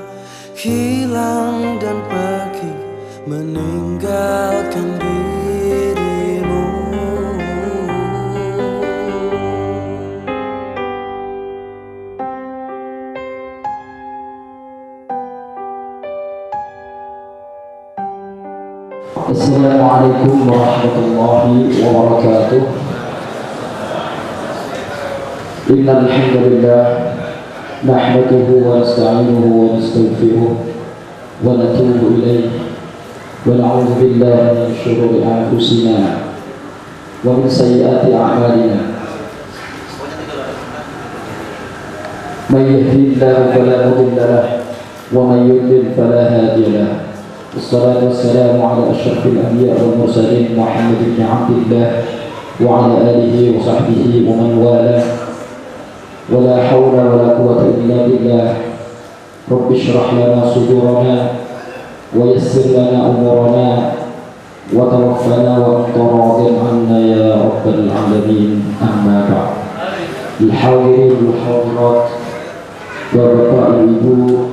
hilang dan pergi meninggalkan dirimu? Assalamualaikum warahmatullahi wabarakatuh. Innal hamdalillah nahmaduhu wa nasta'inuhu wa nastaghfiruh wa natubu ilayhi wa na'udzu billahi min shururi anfusina wa min sayyiati a'malina. May yahdihillahu fala mudilla lahu wa may yudlil fala hadiya lahu. Wassalatu wassalamu ala asyrafil anbiya wal mursalin Muhammad ibn Abdillah wa ala alihi wa sahbihi wa man wala. Wala hawla wala quwwata illa billah. Rabbi shrah lana sudurana wa yassir lana umurana wa tawaffana wa anta radin anna ya rabbal alamin. Amma ba'd. Al-hadirin wal hadirat, bapak ibu,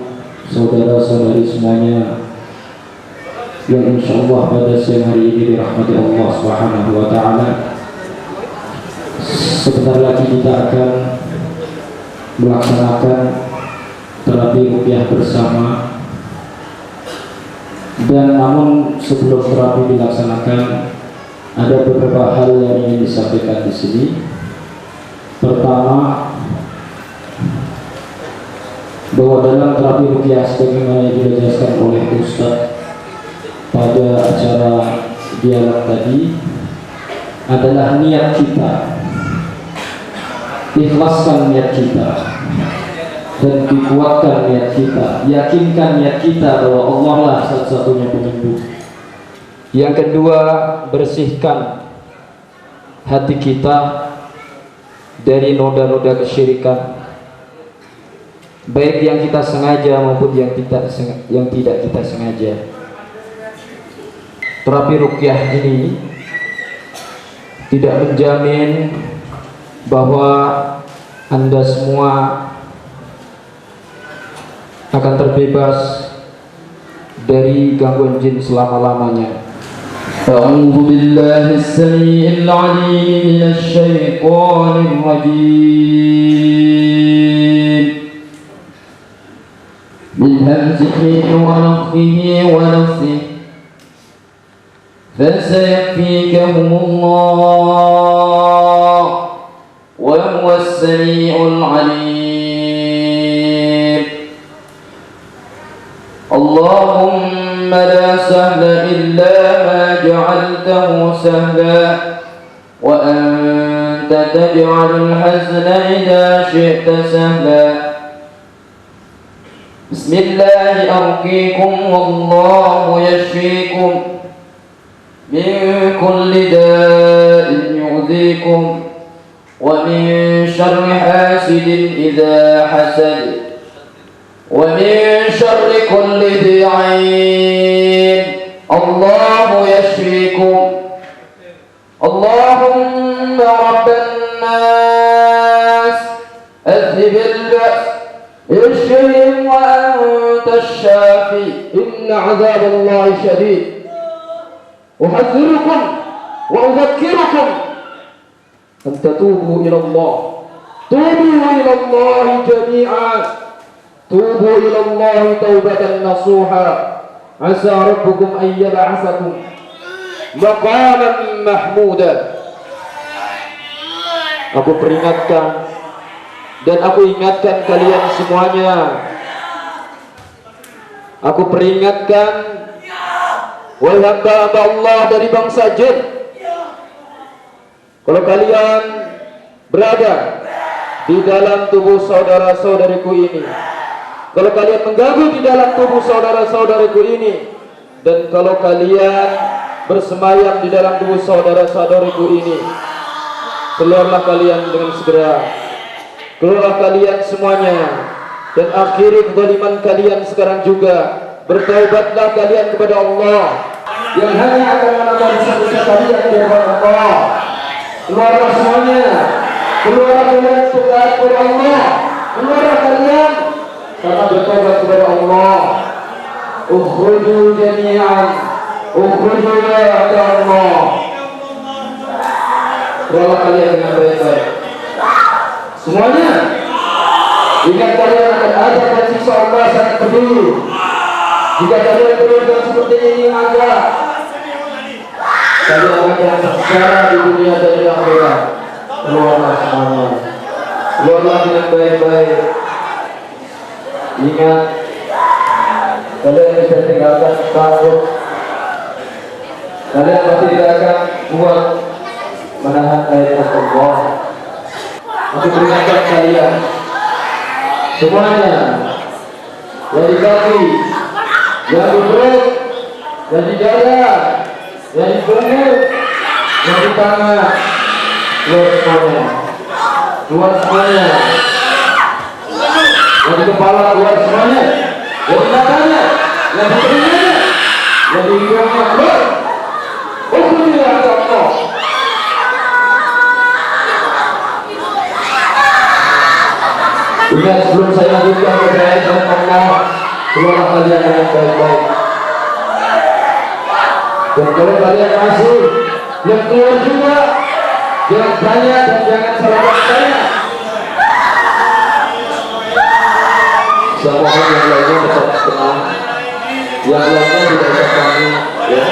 saudara-saudari semuanya yang insyaallah pada siang hari ini dirahmati Allah Subhanahu wa taala. Sebentar lagi kita akan melaksanakan terapi ruqyah bersama. Dan namun sebelum terapi dilaksanakan, ada beberapa hal yang ingin disampaikan di sini. Pertama, bahwa dalam terapi ruqyah sebagaimana yang dijelaskan oleh Ustaz pada acara dialog tadi adalah niat kita, ikhlaskan niat kita dan dikuatkan niat kita, yakinkan niat kita bahwa Allah lah satu-satunya penyembuh. Yang kedua, bersihkan hati kita dari noda-noda kesyirikan, baik yang kita sengaja maupun yang tidak kita sengaja. Terapi ruqyah ini tidak menjamin bahwa Anda semua akan terbebas dari gangguan jin selama-lamanya. A'udzu billahi as-sami'il 'alim minasy syaithanir rajim. Min hamzihi wa nafthihi wa nafthihi. Fasayakfikahumullah wa huwas sami'ul 'alim. Allahumma la sahla illa ma ja'altahu sahla wa anta taj'alul hazna idha syi'ta sahla. Bismillahi arqikum wallahu yashfikum min kulli da'in yu'dhikum wa min syarri hasidin idha hasad ومن شر كل ذي عين الله يشفيكم اللهم رب الناس أذهب البأس اشفهم وأنت الشافي إن عذاب الله شديد أحذركم وأذكركم أن تتوبوا إلى الله توبوا إلى الله جميعا توبوا إلى الله توبة نصوحا عسى ربكم أن يبعثكم مقاما محمودا. Aku peringatkan dan aku ingatkan kalian semuanya. Aku peringatkan wahai hamba Allah dari bangsa jin, kalau kalian berada di dalam tubuh saudara-saudariku ini, kalau kalian mengganggu di dalam tubuh saudara-saudariku ini, dan kalau kalian bersemayam di dalam tubuh saudara-saudariku ini, keluarlah kalian dengan segera. Keluarlah kalian semuanya dan akhiri kezaliman kalian sekarang juga. Bertaubatlah kalian kepada Allah yang hanya akan menambah dosa-dosa kalian di hadapan Allah. Keluarlah semuanya. Keluarlah kalian kepada Allah. Keluarlah kalian karena bertobat kepada Allah. Ukhruju jami'an, ukhruju ya Allah. Keluarlah kalian dengan baik-baik semuanya. Ingat kalian akan ada dan siksa Allah sangat pedih. Jika kalian keluar seperti ini, maka kalian akan sengsara di dunia dan di akhirat. Keluarlah semuanya. Keluarlah dengan baik-baik. Ingat, kalian bisa tinggalkan takut. Kalian pasti tidak akan kuat menahan ayat Allah. Aku peringatkan kalian semuanya, yang di kaki, yang di perut, yang di dada, yang di punggung, yang di tangan, keluar semuanya, keluar semuanya. Yang di kepala keluar semuanya, yang di matanya, yang di telinganya, yang di hidungnya keluar. Ukhrujulah ya Allah. Ingat, sebelum saya lanjutkan berdoa dengan Allah, keluarlah kalian dengan baik-baik. Dan kalau kalian masih yang keluar juga, jangan banyak dan jangan salah saya. Semoga yang lainnya tetap tenang, yang lainnya tidak usah panik, ya.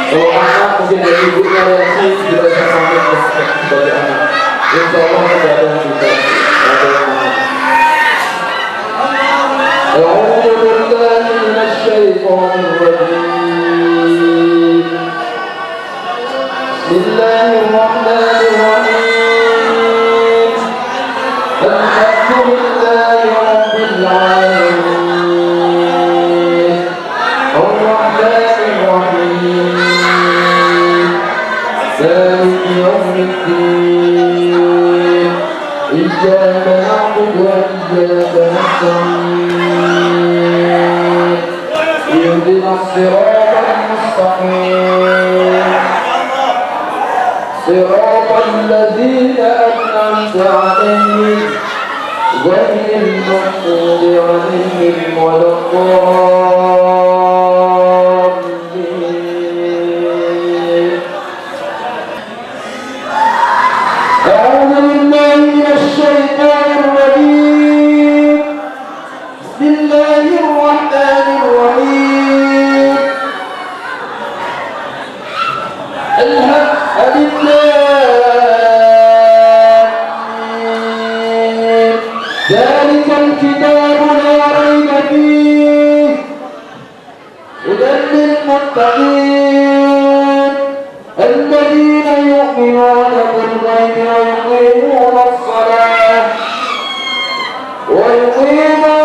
Kalau anak mungkin dari ibunya reaksi tidak usah panik sebagai anak. Insya Allah tidak ada yang bisa. A'udzu billahi minasy syaithanir rajim. Bismillahirrahmanirrahim. Alhamdulillahi rabbil alamin. Ar-Rahmanir Rahim. Maliki yaumiddin. الدين إياك نعبد وإياك نستعين اهدنا الصراط المستقيم صراط الذين أنعمت عليهم غير المغضوب عليهم ولا الضالين. أعوذ بالله من الشيطان الرجيم. بسم الله الرحمن الرحيم. ألف ذلك الكتاب لا ريب فيه هدى للمتقين الذين يؤمنون بالغيب ويقيمون الصلاة ومما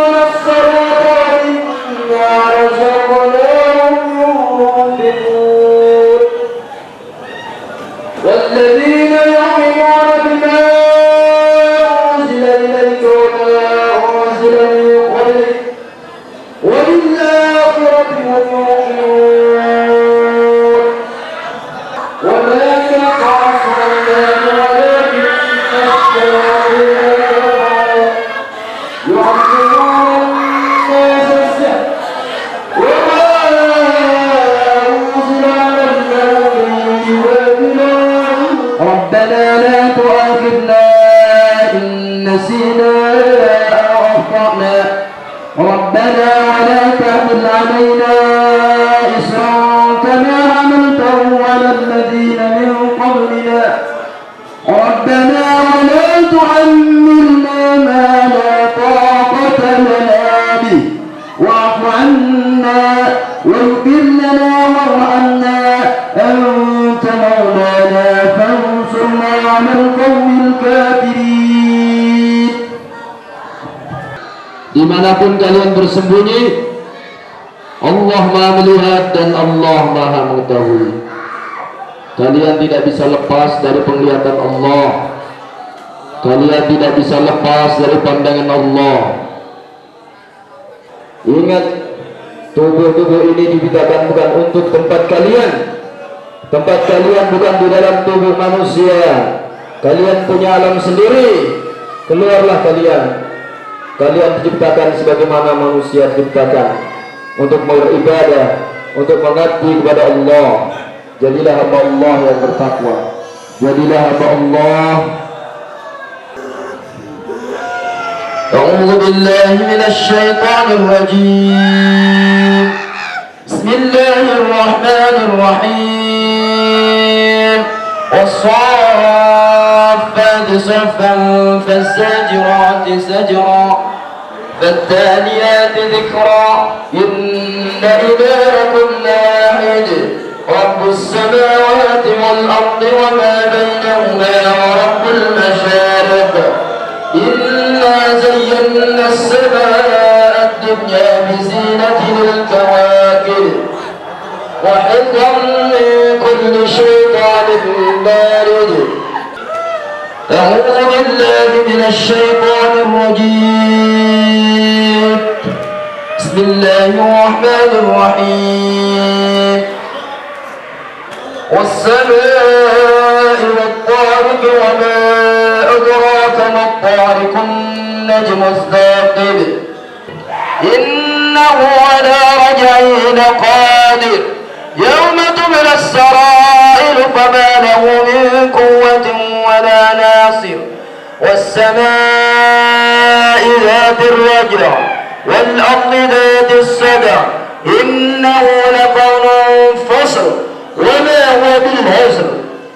رزقناهم ينفقون والذين يؤمنون بما أنزل إليك وما أنزل من قبلك وبالآخرة هم يوقنون وما يقع الله ولكن يعلمون الناس السحر وما أنزل على الملائكة ربنا لا تؤاخذنا إن نسينا أو أخطأنا ربنا ولا تحمل علينا إصرا كما حملته على الذين من قبلنا ربنا ولا تحملنا ما لا طاقة لنا به واعف عنا واغفر لنا وارحمنا أنت مولانا فانصرنا على القوم الكافرين. Dimanapun kalian bersembunyi, Allah Maha melihat dan Allah Maha mengetahui. Kalian tidak bisa lepas dari penglihatan Allah. Kalian tidak bisa lepas dari pandangan Allah. Ingat, tubuh-tubuh ini diciptakan bukan untuk tempat kalian. Tempat kalian bukan di dalam tubuh manusia. Kalian punya alam sendiri. Keluarlah kalian. Kalian diciptakan sebagaimana manusia diciptakan, untuk beribadah, untuk mengabdi kepada Allah. Jadilah hamba Allah yang bertakwa. Jadilah hamba Allah. A'udzu billahi minasy syaithanir rajim. Bismillahirrahmanirrahim. Was-saffati saffan faz-zajirati zajra فالتاليات ذكرا إن إلهكم لواحد رب السماوات والأرض وما بينهما ورب المشارق إنا زينا السماء الدنيا بزينة الكواكب وحفظا من كل شيطان مارد أعوذ بالله من الشيطان الرجيم بسم الله الرحمن الرحيم والسماء والطارق وما أدراك ما الطارق النجم الثاقب إنه على رجعه لقادر يوم تبلى السرائر فما له من قوة ولا ناصر والسماء ذات الرجع والأرض ذات الصدع إنه لقول فصل وما هو بالهزل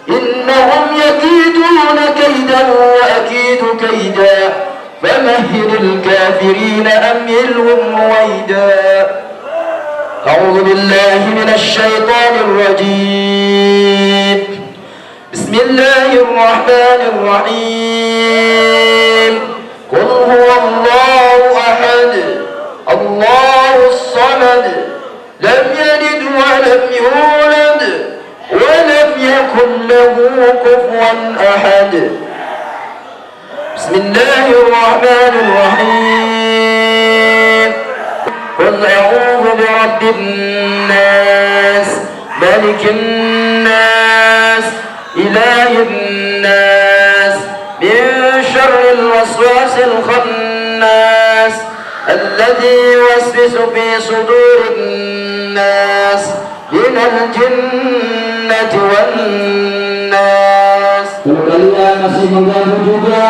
إنهم يكيدون كيدا وأكيد كيدا فمهل الكافرين أمهلهم رويدا أعوذ بالله من الشيطان الرجيم بسم الله الرحمن الرحيم قل هو الله أحد الله الصمد لم يلد ولم يولد ولم يكن يكن له كفوا أحد. بسم الله الرحمن الرحيم. قل أعوذ برب الناس ملك الناس إله الناس من شر الوسواس الخناس الذي يوسوس في صدور الناس من الجنة والناس. Kalau kalian masih mengganggu juga,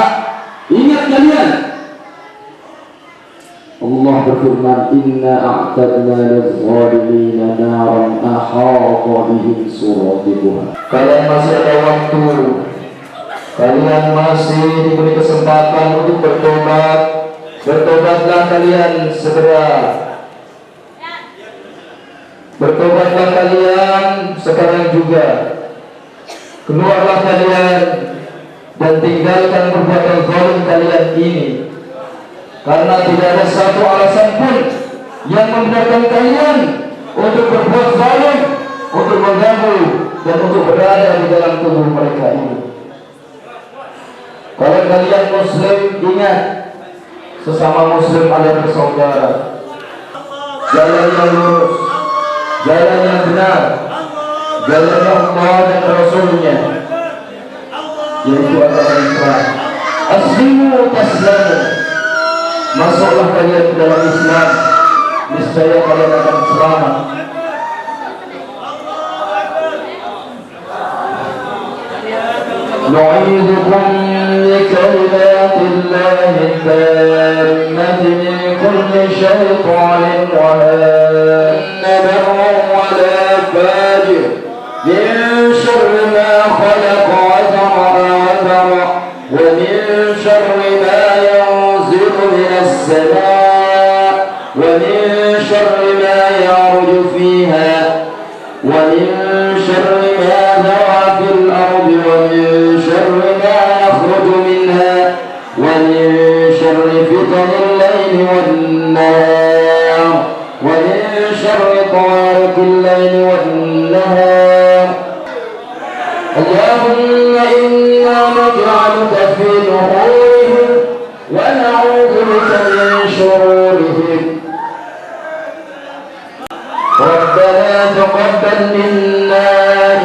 ingat kalian Allah berfirman, Inna a'tadna liz-zalimina naran ahata bihim suradiquha. Kalian masih ada waktu, kalian masih diberi kesempatan untuk bertobat. Bertobatlah kalian segera. Bertobatlah kalian sekarang juga. Keluarlah kalian dan tinggalkan perbuatan zalim kalian ini. Karena tidak ada satu alasan pun yang membenarkan kalian untuk berbuat zalim, untuk mengganggu dan untuk berada di dalam tubuh mereka ini. Kalau kalian Muslim, ingat, sesama Muslim adalah bersaudara. Jalan yang lurus, jalan yang benar, jalan Allah dan Rasulnya, yaitu agama Islam. Aslimu taslamu. Masuklah kalian ke dalam Islam, niscaya kalian akan selamat. Nu'idukum bikalimatillahi tammati min kulli syaitanin wa hammin wa la fajir min syarri ma khalaqa wa tara wa min syarri ma من السماء ومن شر ما يعرج فيها ومن شر ما ذرى في الأرض ومن شر ما يخرج منها ومن شر فتن الليل والنهار ومن شر طارق الليل والنهار. اللهم إنا نجعلك في نحورهم ونعوذ بك من شرورهم. ربنا تقبل منا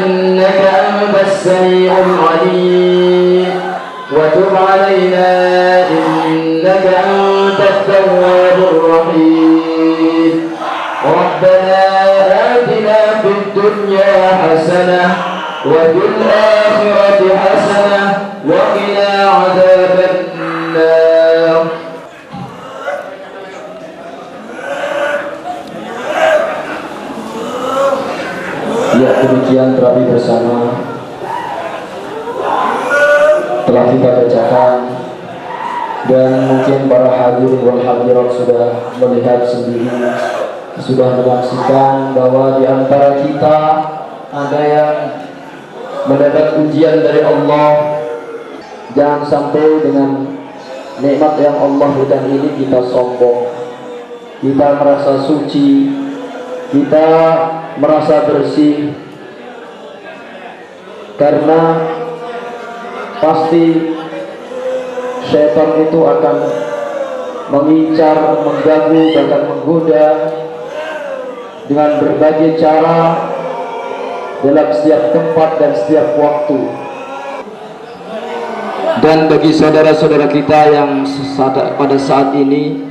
إنك أنت السميع العليم وتب علينا إنك أنت التواب الرحيم. ربنا آتنا في الدنيا حسنة وفي الآخرة حسنة وقنا عذاب النار. Ya, demikian terapi bersama telah kita bacakan, dan mungkin para hadirin wal hadirat sudah melihat sendiri, sudah menyaksikan bahwa di antara kita ada yang mendapat ujian dari Allah. Jangan sampai dengan nikmat yang Allah berikan ini kita sombong, kita merasa suci, kita merasa bersih, karena pasti syaitan itu akan mengincar, mengganggu, bahkan menggoda dengan berbagai cara dalam setiap tempat dan setiap waktu. Dan bagi saudara-saudara kita yang pada saat ini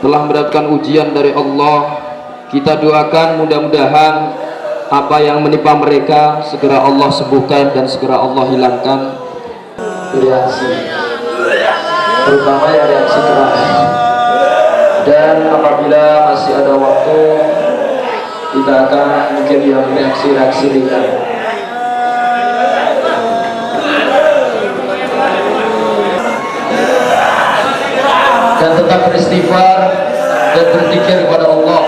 telah mendapatkan ujian dari Allah, kita doakan mudah-mudahan apa yang menimpa mereka segera Allah sembuhkan dan segera Allah hilangkan. Reaksi, terutama ya reaksi keras. Dan apabila masih ada waktu, kita akan mungkin yang reaksi-reaksi ringan. Dan tetap beristighfar dan berzikir kepada Allah.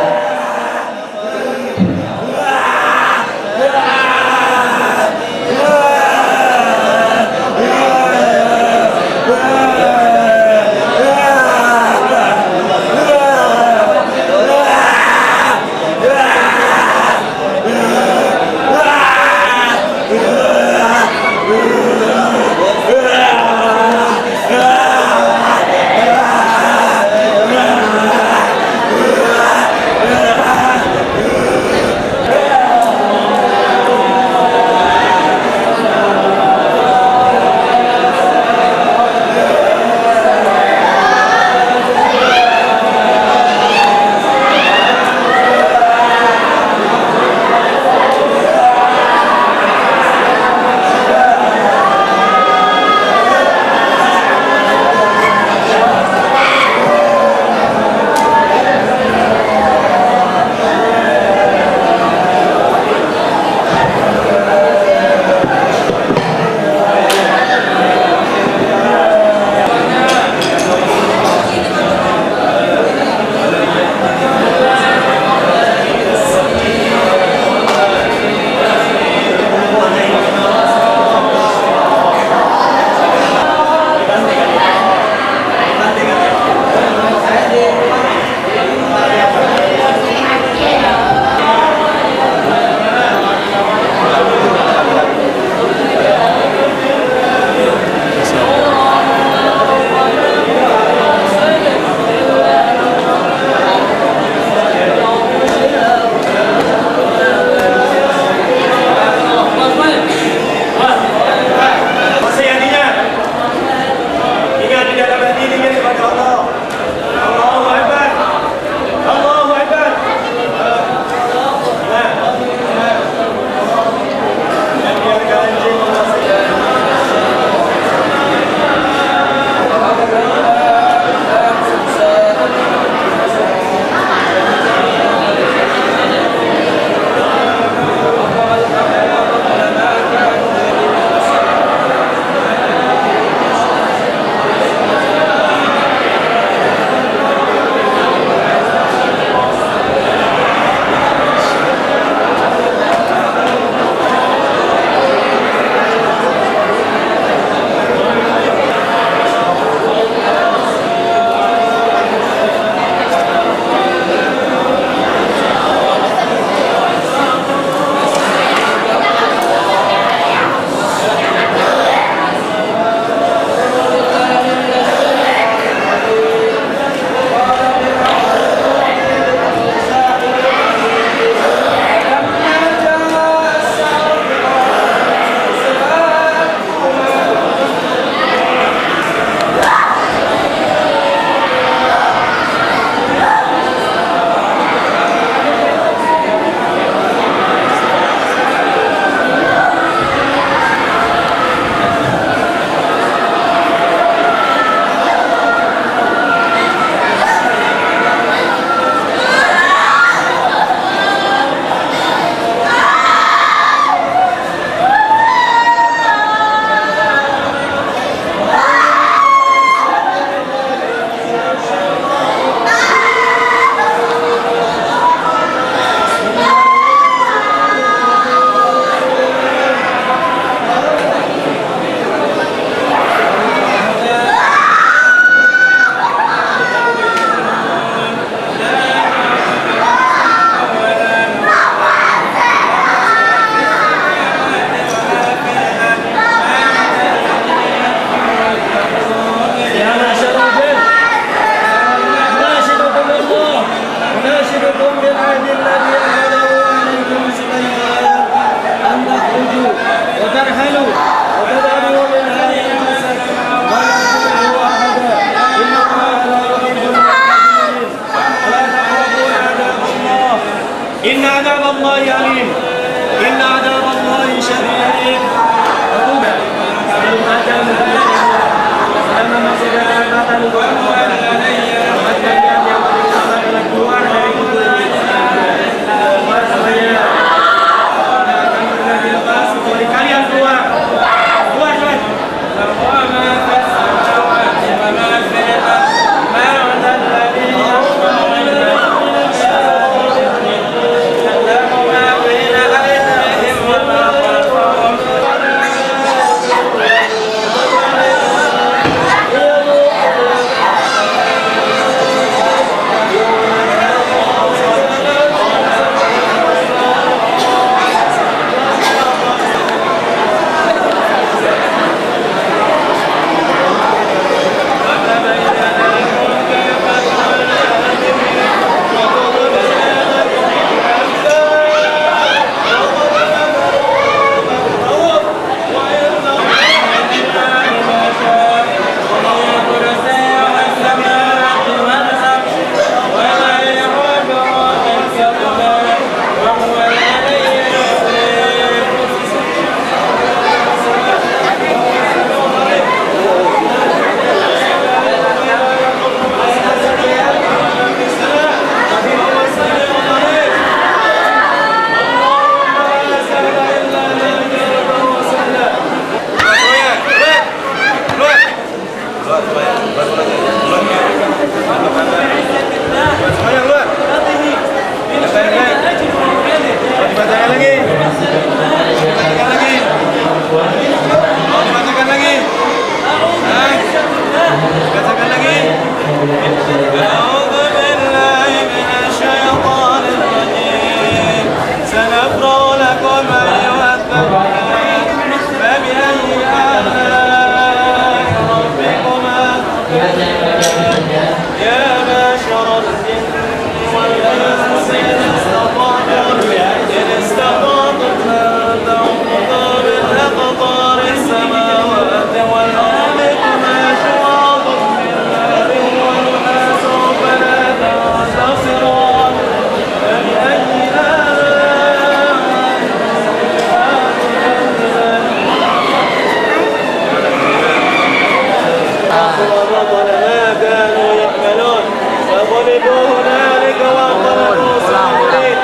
وأحبط ما كانوا يعملون فغلبوا هنالك وانقلبوا صاغرين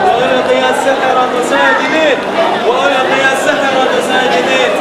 وألقي السحرة ساجدين وألقي السحرة ساجدين.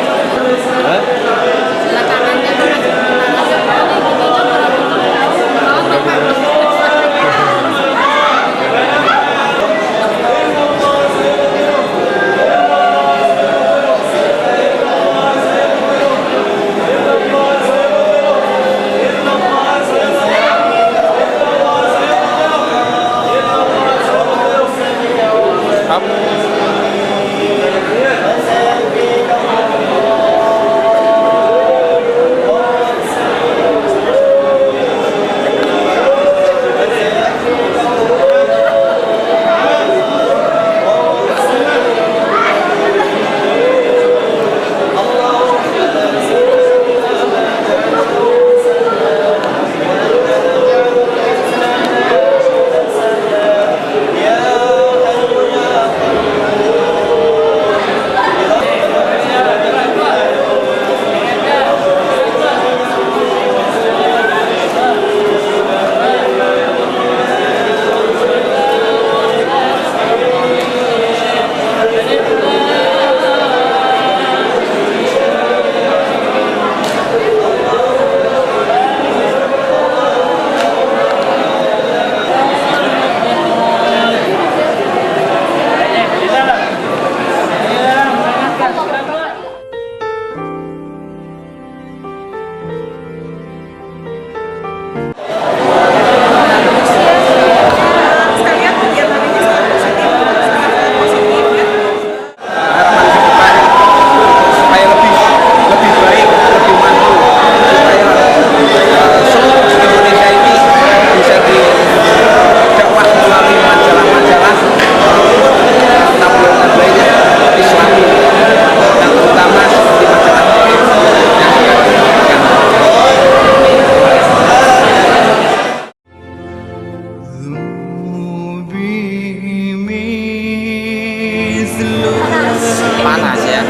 Panas ya.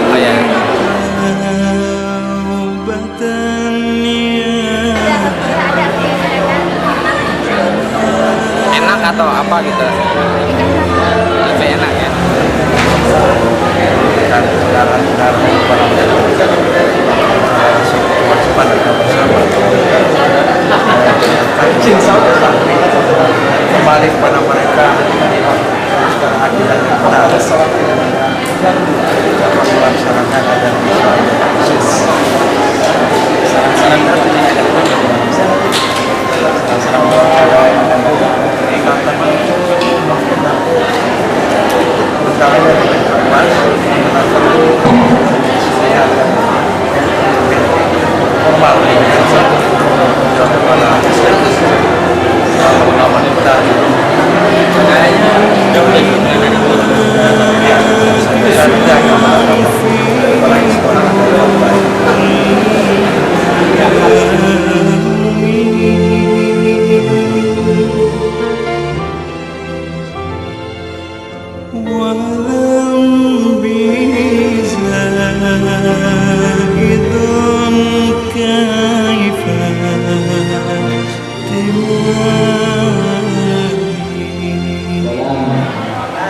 Oh ya. Enak atau apa gitu? Lebih enak ya. Kembali kepada mereka secara adil dan benar melaksanakan dan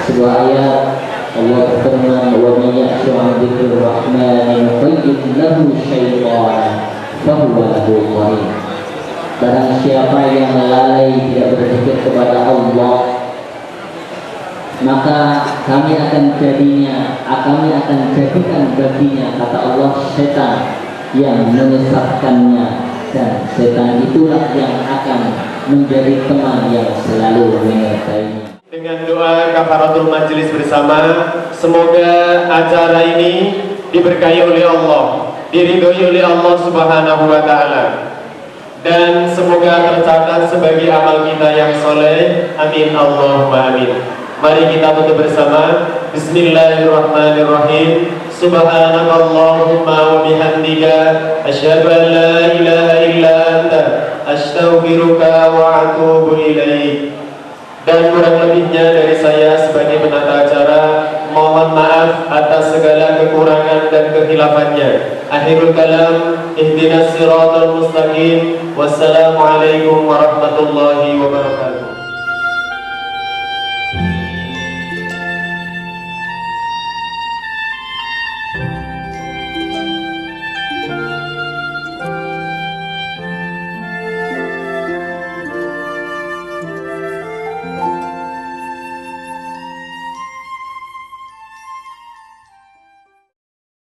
sebuah ayat Allah berfirman wa may ya'shu 'an dzikrir rahmani nuqayyid lahu syaitan fahuwa lahu qarin. Barang siapa yang lalai tidak berzikir kepada Allah, maka kami akan jadikan baginya, kata Allah, setan yang menyesatkannya, dan setan itulah yang akan menjadi teman yang selalu menyertainya. Dengan doa kafaratul majelis bersama, semoga acara ini diberkahi oleh Allah, diridhoi oleh Allah Subhanahu wa Ta'ala, dan semoga tercatat sebagai amal kita yang soleh. Amin Allahumma amin. Mari kita tutup bersama. Bismillahirrahmanirrahim. Subhanakallahumma wa bihamdika asyhadu an la ilaha illa anta astaghfiruka wa atubu ilaik. Dan kurang lebihnya dari saya sebagai penata acara, mohon maaf atas segala kekurangan dan kehilafannya. Akhirul kalam, ihdinas siratal mustaqim. Wassalamualaikum warahmatullahi wabarakatuh.